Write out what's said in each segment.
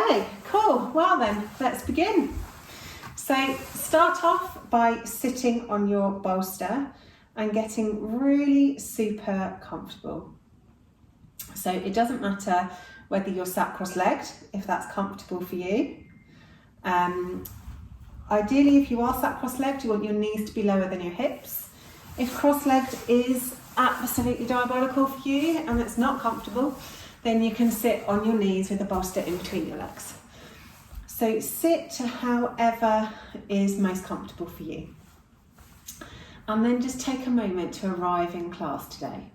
Okay, cool. Well then, let's begin. So start off by sitting on your bolster and getting really super comfortable. So it doesn't matter whether you're sat cross-legged, if that's comfortable for you. Ideally, if you are sat cross-legged, you want your knees to be lower than your hips. If cross-legged is absolutely diabolical for you and it's not comfortable, then you can sit on your knees with the bolster in between your legs. So sit however is most comfortable for you. And then just take a moment to arrive in class today.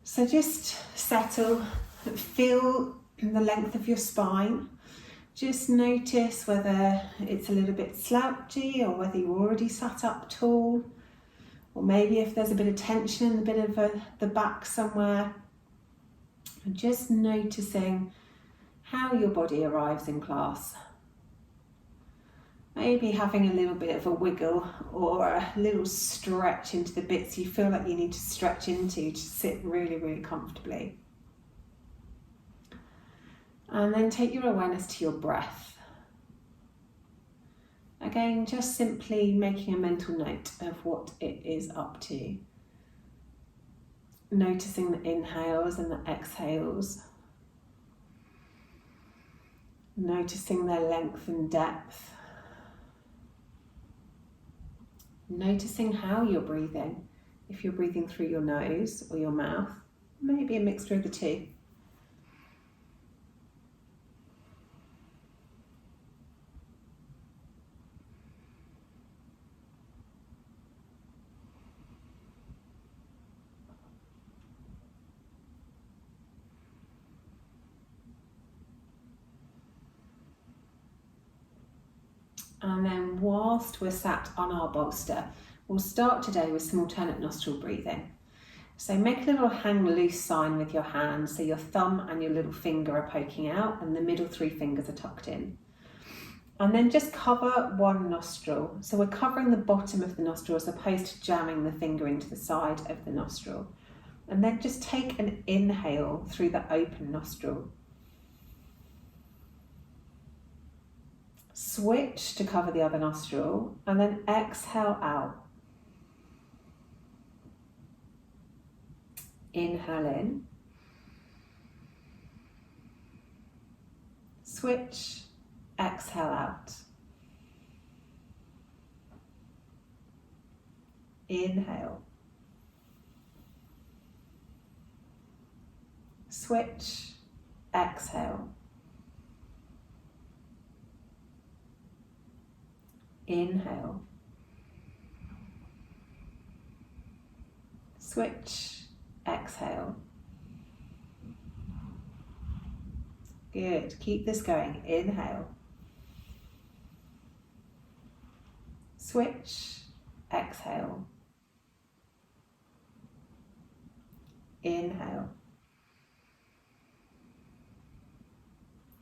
So just settle, feel the length of your spine. Just notice whether it's a little bit slouchy or whether you already sat up tall, or maybe if there's a bit of tension in the bit of the back somewhere. And just noticing how your body arrives in class. Maybe having a little bit of a wiggle or a little stretch into the bits you feel like you need to stretch into to sit really, really comfortably. And then take your awareness to your breath. Again, just simply making a mental note of what it is up to. Noticing the inhales and the exhales. Noticing their length and depth. Noticing how you're breathing. If you're breathing through your nose or your mouth, maybe a mixture of the two. And then whilst we're sat on our bolster, we'll start today with some alternate nostril breathing. So make a little hang loose sign with your hand, so your thumb and your little finger are poking out and the middle three fingers are tucked in. And then just cover one nostril. So we're covering the bottom of the nostril as opposed to jamming the finger into the side of the nostril. And then just take an inhale through the open nostril. Switch to cover the other nostril and then exhale out. Inhale in. Switch, exhale out. Inhale. Switch, exhale. Inhale. Switch, exhale. Good, keep this going. Inhale. Switch, exhale. Inhale.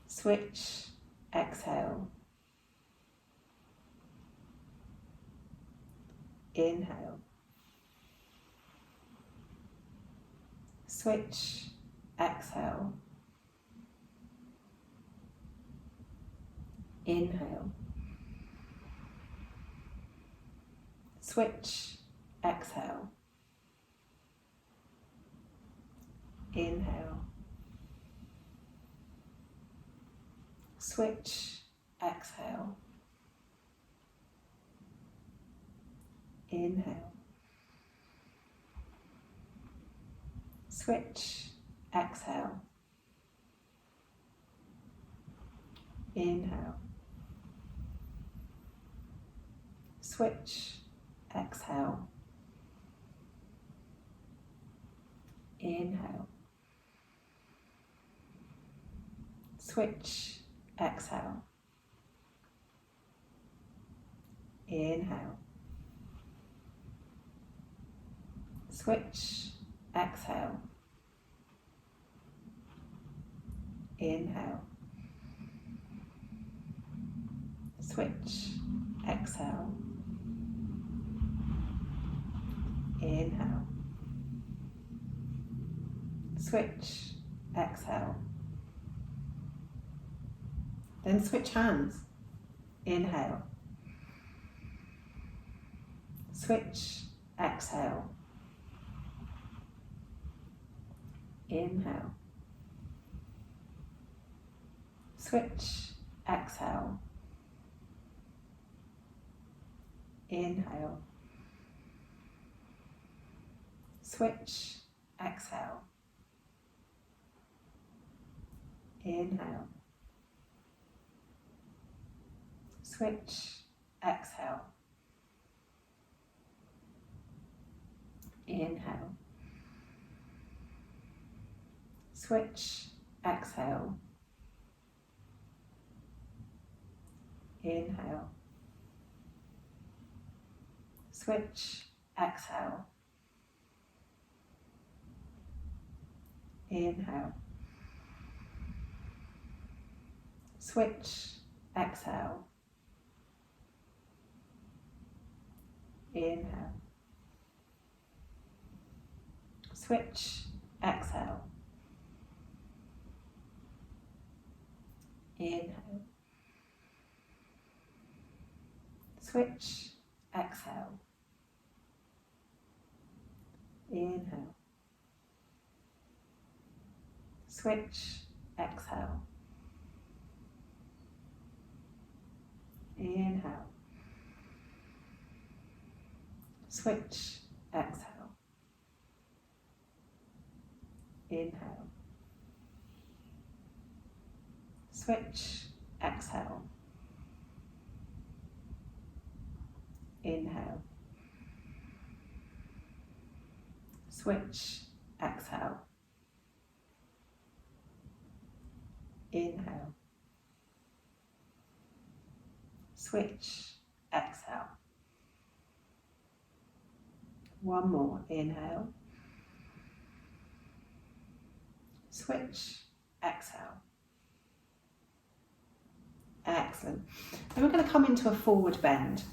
Switch, exhale. Inhale. Switch, exhale. Inhale. Switch, exhale. Inhale. Switch, exhale. Inhale. Switch, exhale. Inhale. Switch, exhale. Inhale. Switch, exhale. Inhale. Switch, exhale. Inhale. Switch, exhale. Inhale. Switch, exhale. Then switch hands. Inhale. Switch, exhale. Inhale. Switch, exhale. Inhale. Switch, exhale. Inhale. Switch, exhale. Inhale. Switch, exhale. Inhale. Switch, exhale. Inhale. Switch, exhale. Inhale. Switch, exhale. Inhale. Switch, exhale. Inhale. Switch, exhale. Inhale. Switch, exhale. Inhale. Switch, exhale. Inhale. Switch, exhale. Inhale. Switch, exhale. One more. Inhale. Switch, exhale. Excellent. Then we're going to come into a forward bend.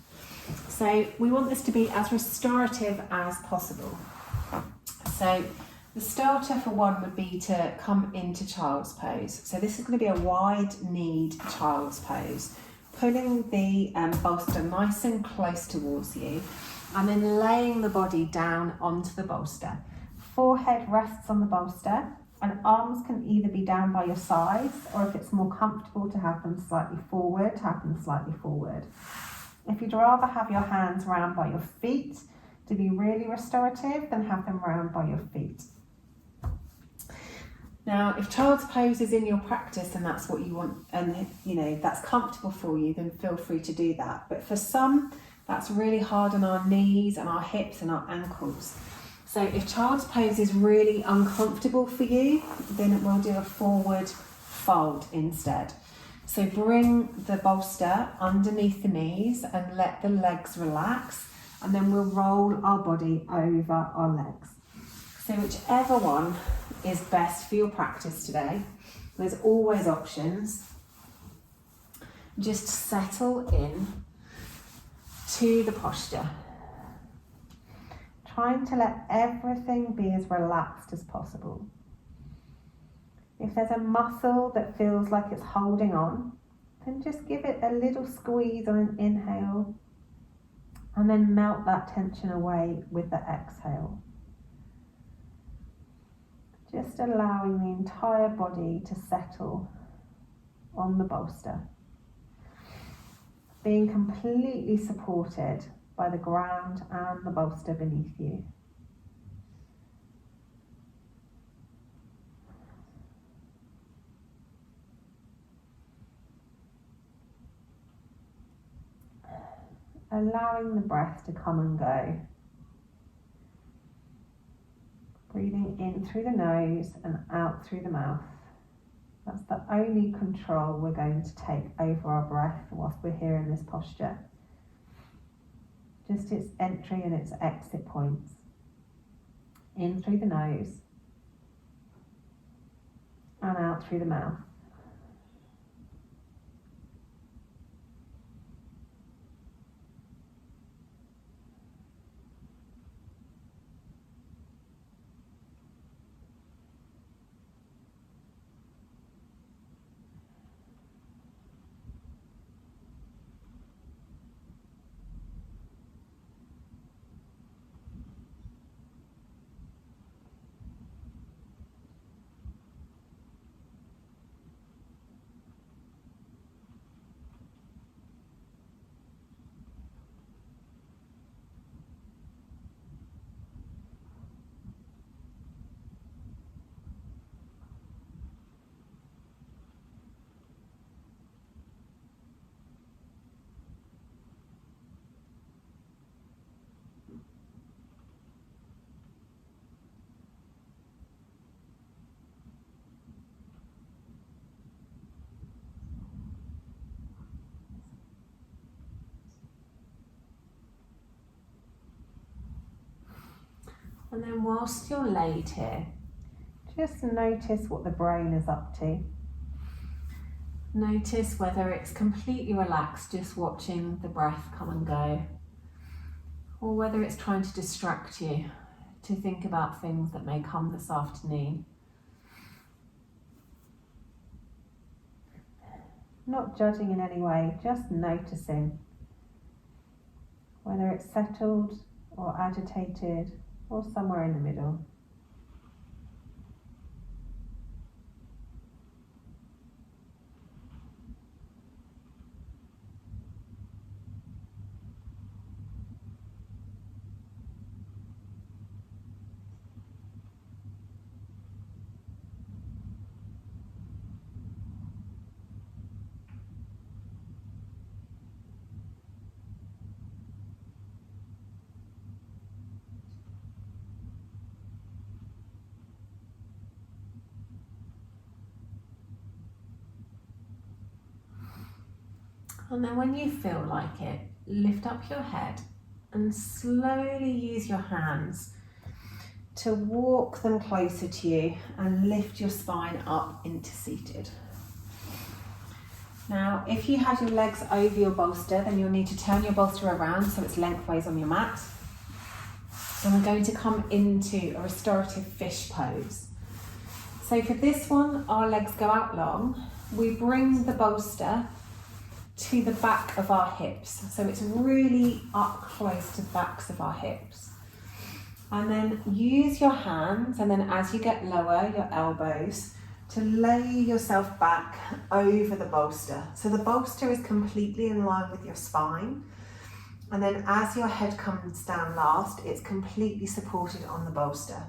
So we want this to be as restorative as possible. So the starter for one would be to come into child's pose. So this is going to be a wide-kneed child's pose, pulling the bolster nice and close towards you, and then laying the body down onto the bolster. Forehead rests on the bolster, and arms can either be down by your sides, or if it's more comfortable to have them slightly forward, have them slightly forward. If you'd rather have your hands round by your feet to be really restorative, then have them round by your feet. Now, if child's pose is in your practice and that's what you want, and that's comfortable for you, then feel free to do that. But for some, that's really hard on our knees and our hips and our ankles. So if child's pose is really uncomfortable for you, then we'll do a forward fold instead. So bring the bolster underneath the knees and let the legs relax, and then we'll roll our body over our legs. So whichever one is best for your practice today, there's always options. Just settle in to the posture, trying to let everything be as relaxed as possible. If there's a muscle that feels like it's holding on, then just give it a little squeeze on an inhale, and then melt that tension away with the exhale. Just allowing the entire body to settle on the bolster, being completely supported by the ground and the bolster beneath you. Allowing the breath to come and go. Breathing in through the nose and out through the mouth. That's the only control we're going to take over our breath whilst we're here in this posture. Just its entry and its exit points. In through the nose and out through the mouth. And then whilst you're laid here, just notice what the brain is up to. Notice whether it's completely relaxed, just watching the breath come and go, or whether it's trying to distract you to think about things that may come this afternoon. Not judging in any way, just noticing whether it's settled or agitated or somewhere in the middle. And then when you feel like it, lift up your head and slowly use your hands to walk them closer to you and lift your spine up into seated. Now, if you have your legs over your bolster, then you'll need to turn your bolster around so it's lengthways on your mat. And we're going to come into a restorative fish pose. So for this one, our legs go out long. We bring the bolster to the back of our hips. So it's really up close to the backs of our hips. And then use your hands, and then as you get lower, your elbows, to lay yourself back over the bolster. So the bolster is completely in line with your spine. And then as your head comes down last, it's completely supported on the bolster.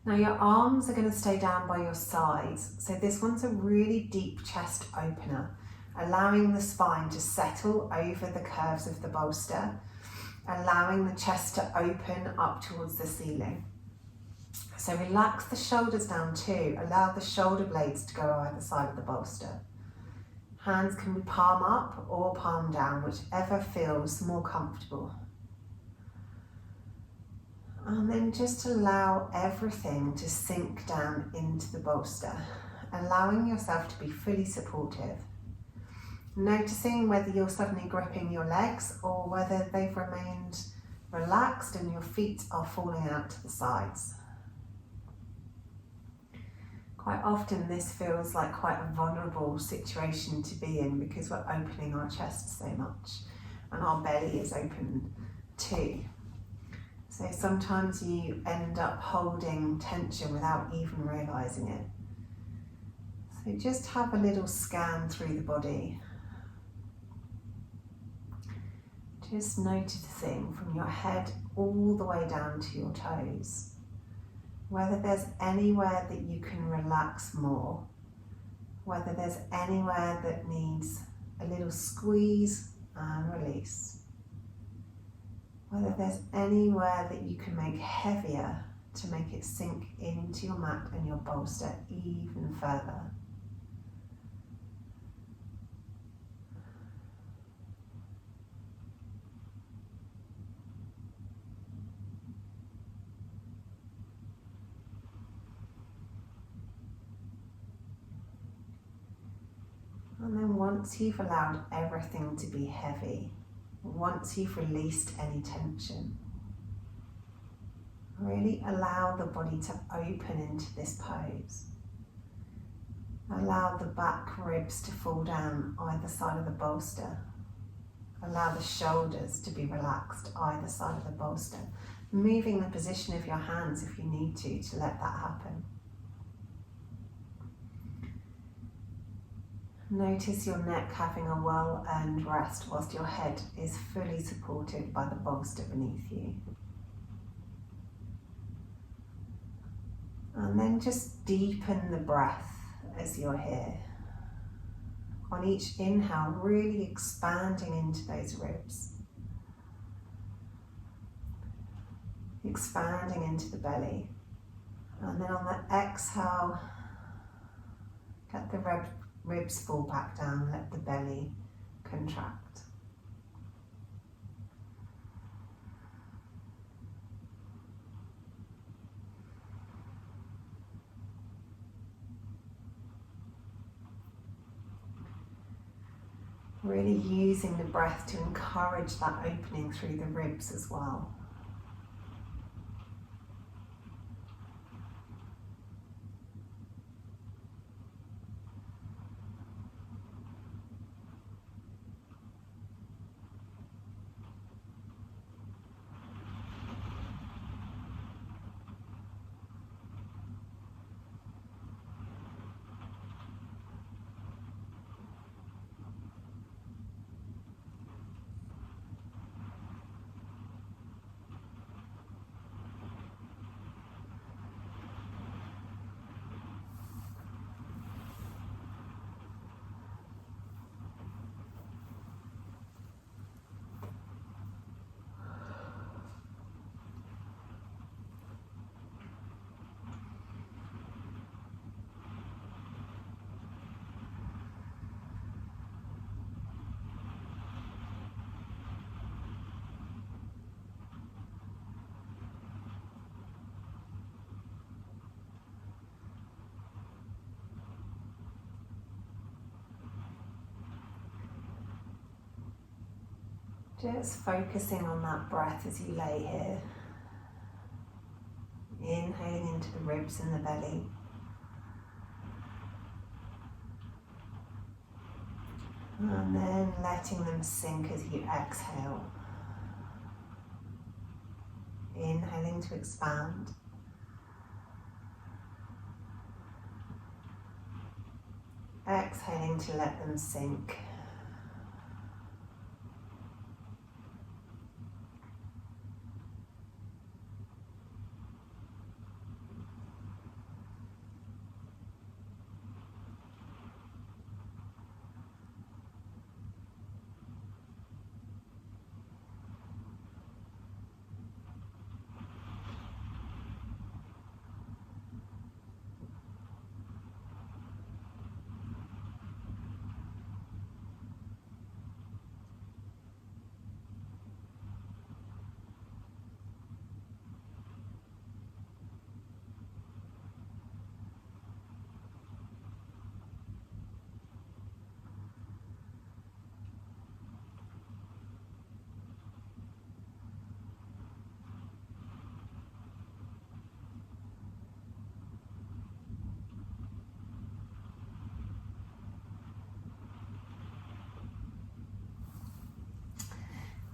Now your arms are going to stay down by your sides. So this one's a really deep chest opener, allowing the spine to settle over the curves of the bolster, allowing the chest to open up towards the ceiling. So relax the shoulders down too, allow the shoulder blades to go either side of the bolster. Hands can be palm up or palm down, whichever feels more comfortable. And then just allow everything to sink down into the bolster, allowing yourself to be fully supportive. Noticing whether you're suddenly gripping your legs or whether they've remained relaxed and your feet are falling out to the sides. Quite often this feels like quite a vulnerable situation to be in because we're opening our chest so much and our belly is open too. So sometimes you end up holding tension without even realising it. So just have a little scan through the body. Just noticing from your head all the way down to your toes, whether there's anywhere that you can relax more, whether there's anywhere that needs a little squeeze and release, whether there's anywhere that you can make heavier to make it sink into your mat and your bolster even further. And then once you've allowed everything to be heavy, once you've released any tension, really allow the body to open into this pose. Allow the back ribs to fall down either side of the bolster. Allow the shoulders to be relaxed either side of the bolster. Moving the position of your hands if you need to let that happen. Notice your neck having a well-earned rest whilst your head is fully supported by the bolster beneath you. And then just deepen the breath as you're here. On each inhale, really expanding into those ribs. Expanding into the belly. And then on the exhale, let the ribs fall back down, let the belly contract. Really using the breath to encourage that opening through the ribs as well. Just focusing on that breath as you lay here. Inhaling into the ribs and the belly. And then letting them sink as you exhale. Inhaling to expand. Exhaling to let them sink.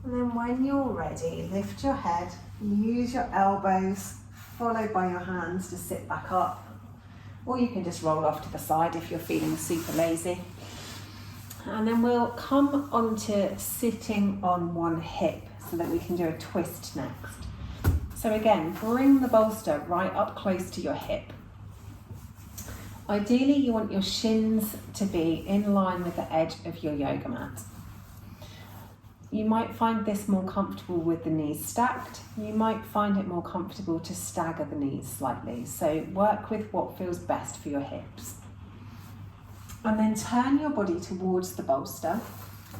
And then when you're ready, lift your head, use your elbows, followed by your hands to sit back up. Or you can just roll off to the side if you're feeling super lazy. And then we'll come onto sitting on one hip so that we can do a twist next. So again, bring the bolster right up close to your hip. Ideally, you want your shins to be in line with the edge of your yoga mat. You might find this more comfortable with the knees stacked. You might find it more comfortable to stagger the knees slightly. So work with what feels best for your hips. And then turn your body towards the bolster.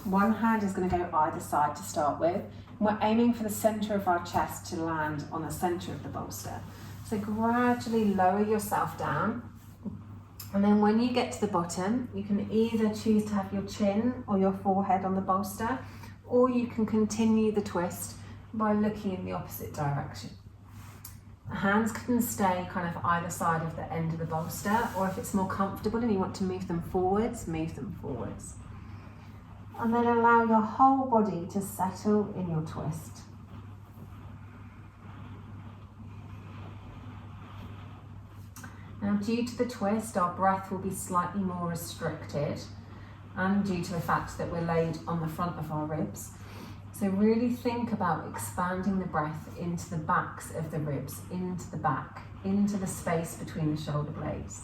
One hand is going to go either side to start with. We're aiming for the center of our chest to land on the center of the bolster. So gradually lower yourself down. And then when you get to the bottom, you can either choose to have your chin or your forehead on the bolster, or you can continue the twist by looking in the opposite direction. The hands can stay kind of either side of the end of the bolster, or if it's more comfortable and you want to move them forwards, move them forwards. And then allow your whole body to settle in your twist. Now, due to the twist, our breath will be slightly more restricted, and due to the fact that we're laid on the front of our ribs. So really think about expanding the breath into the backs of the ribs, into the back, into the space between the shoulder blades.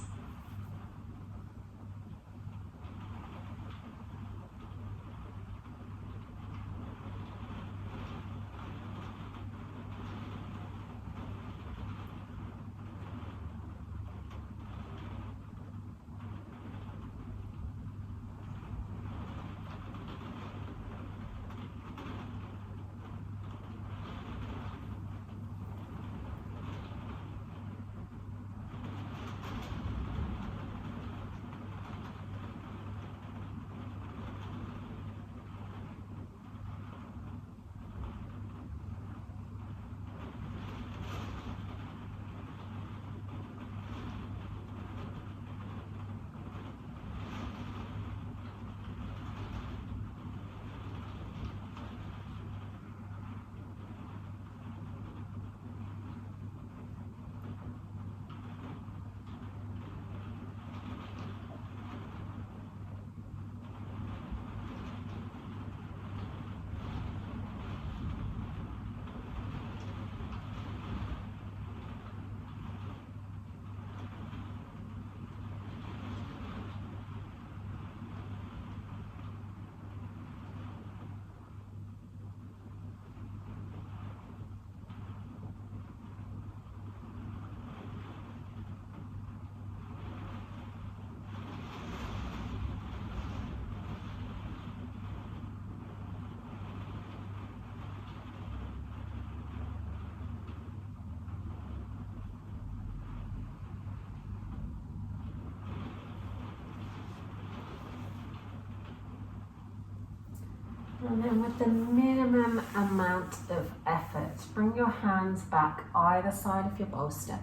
And then with the minimum amount of effort, bring your hands back either side of your bolster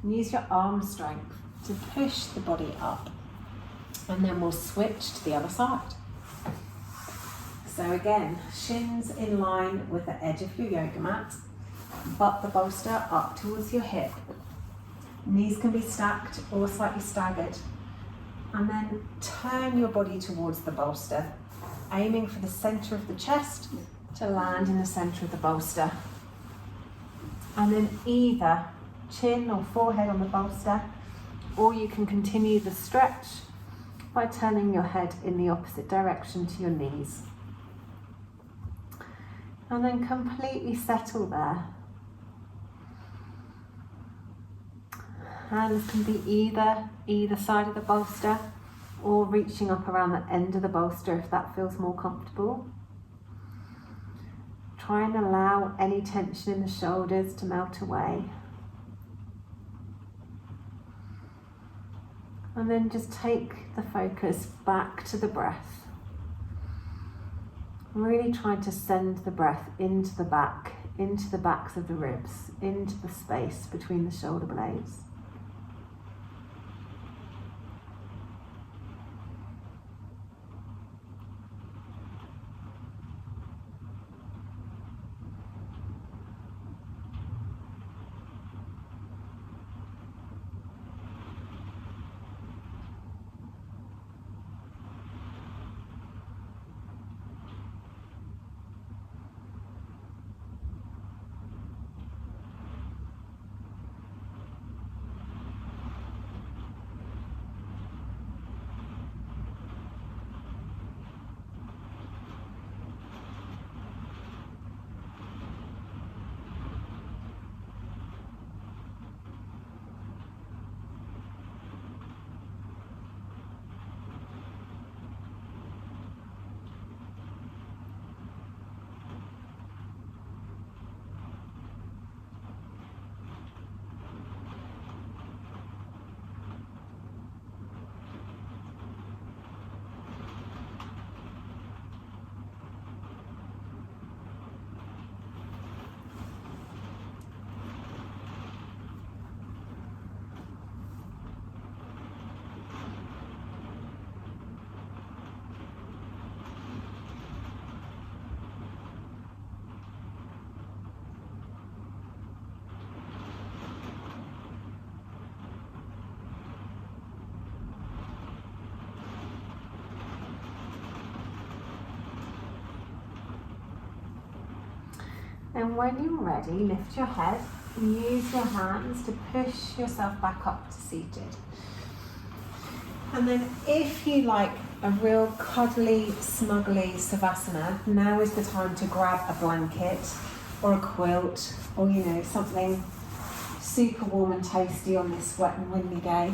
and use your arm strength to push the body up. And then we'll switch to the other side. So again, shins in line with the edge of your yoga mat, butt the bolster up towards your hip. Knees can be stacked or slightly staggered. And then turn your body towards the bolster, aiming for the center of the chest to land in the center of the bolster. And then either chin or forehead on the bolster, or you can continue the stretch by turning your head in the opposite direction to your knees. And then completely settle there. Hands can be either side of the bolster or reaching up around the end of the bolster if that feels more comfortable. Try and allow any tension in the shoulders to melt away. And then just take the focus back to the breath. Really trying to send the breath into the back, into the backs of the ribs, into the space between the shoulder blades. And when you're ready, lift your head and use your hands to push yourself back up to seated. And then if you like a real cuddly, snuggly Savasana, now is the time to grab a blanket or a quilt or, something super warm and tasty on this wet and windy day.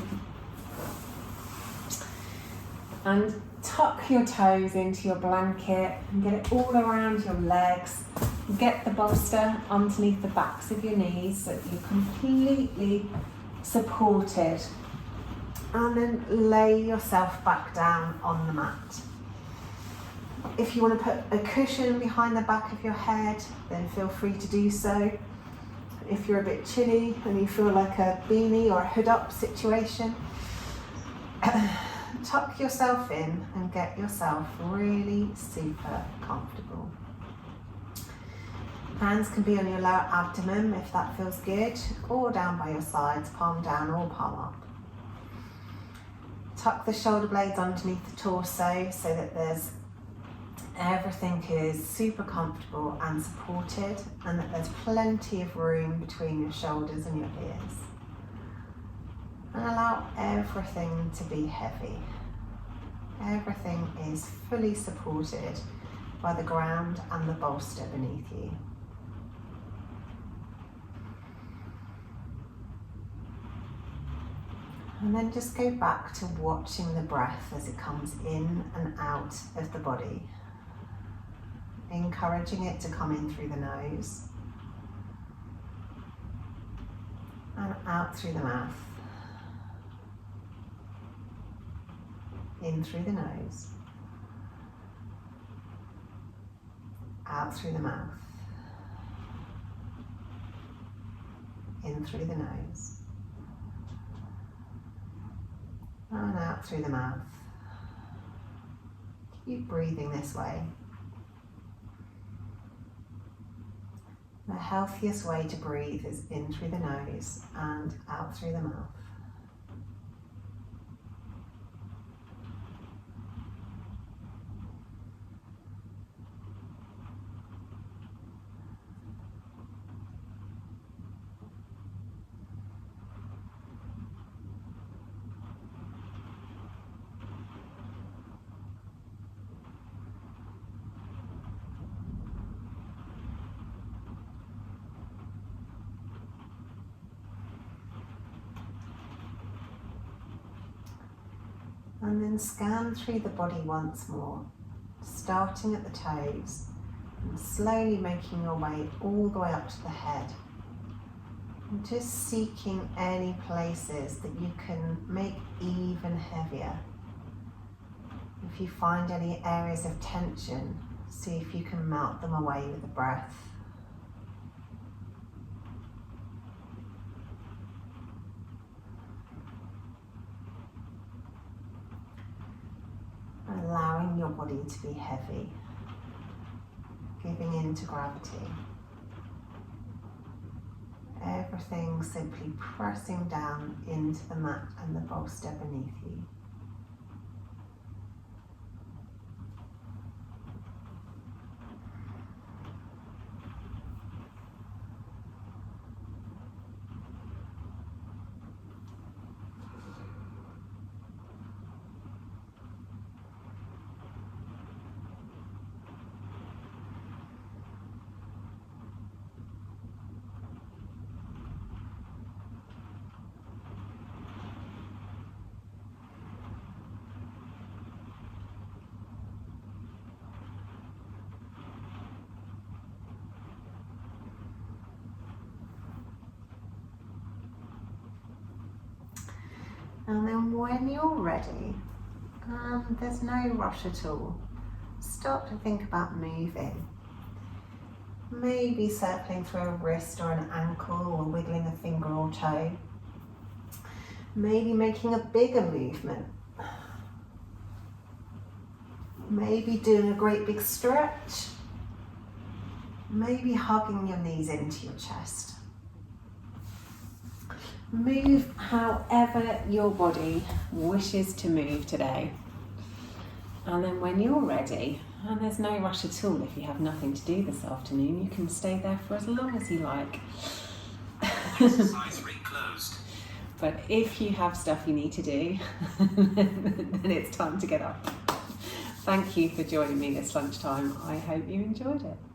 And tuck your toes into your blanket and get it all around your legs. Get the bolster underneath the backs of your knees so that you're completely supported. And then lay yourself back down on the mat. If you want to put a cushion behind the back of your head, then feel free to do so. If you're a bit chilly and you feel like a beanie or a hood up situation, tuck yourself in and get yourself really super comfortable. Hands can be on your lower abdomen if that feels good, or down by your sides, palm down or palm up. Tuck the shoulder blades underneath the torso so that everything is super comfortable and supported, and that there's plenty of room between your shoulders and your ears. And allow everything to be heavy. Everything is fully supported by the ground and the bolster beneath you. And then just go back to watching the breath as it comes in and out of the body, encouraging it to come in through the nose and out through the mouth, in through the nose out through the mouth, in through the nose, and out through the mouth. Keep breathing this way. The healthiest way to breathe is in through the nose and out through the mouth. And then scan through the body once more, starting at the toes and slowly making your way all the way up to the head. And just seeking any places that you can make even heavier. If you find any areas of tension, see if you can melt them away with the breath. Allowing your body to be heavy, giving in to gravity. Everything simply pressing down into the mat and the bolster beneath you. And then when you're ready, there's no rush at all, start to think about moving. Maybe circling through a wrist or an ankle or wiggling a finger or toe. Maybe making a bigger movement. Maybe doing a great big stretch. Maybe hugging your knees into your chest. Move however your body wishes to move today. And then when you're ready, and there's no rush at all if you have nothing to do this afternoon, you can stay there for as long as you like. Exercise rate closed. But if you have stuff you need to do, then it's time to get up. Thank you for joining me this lunchtime. I hope you enjoyed it.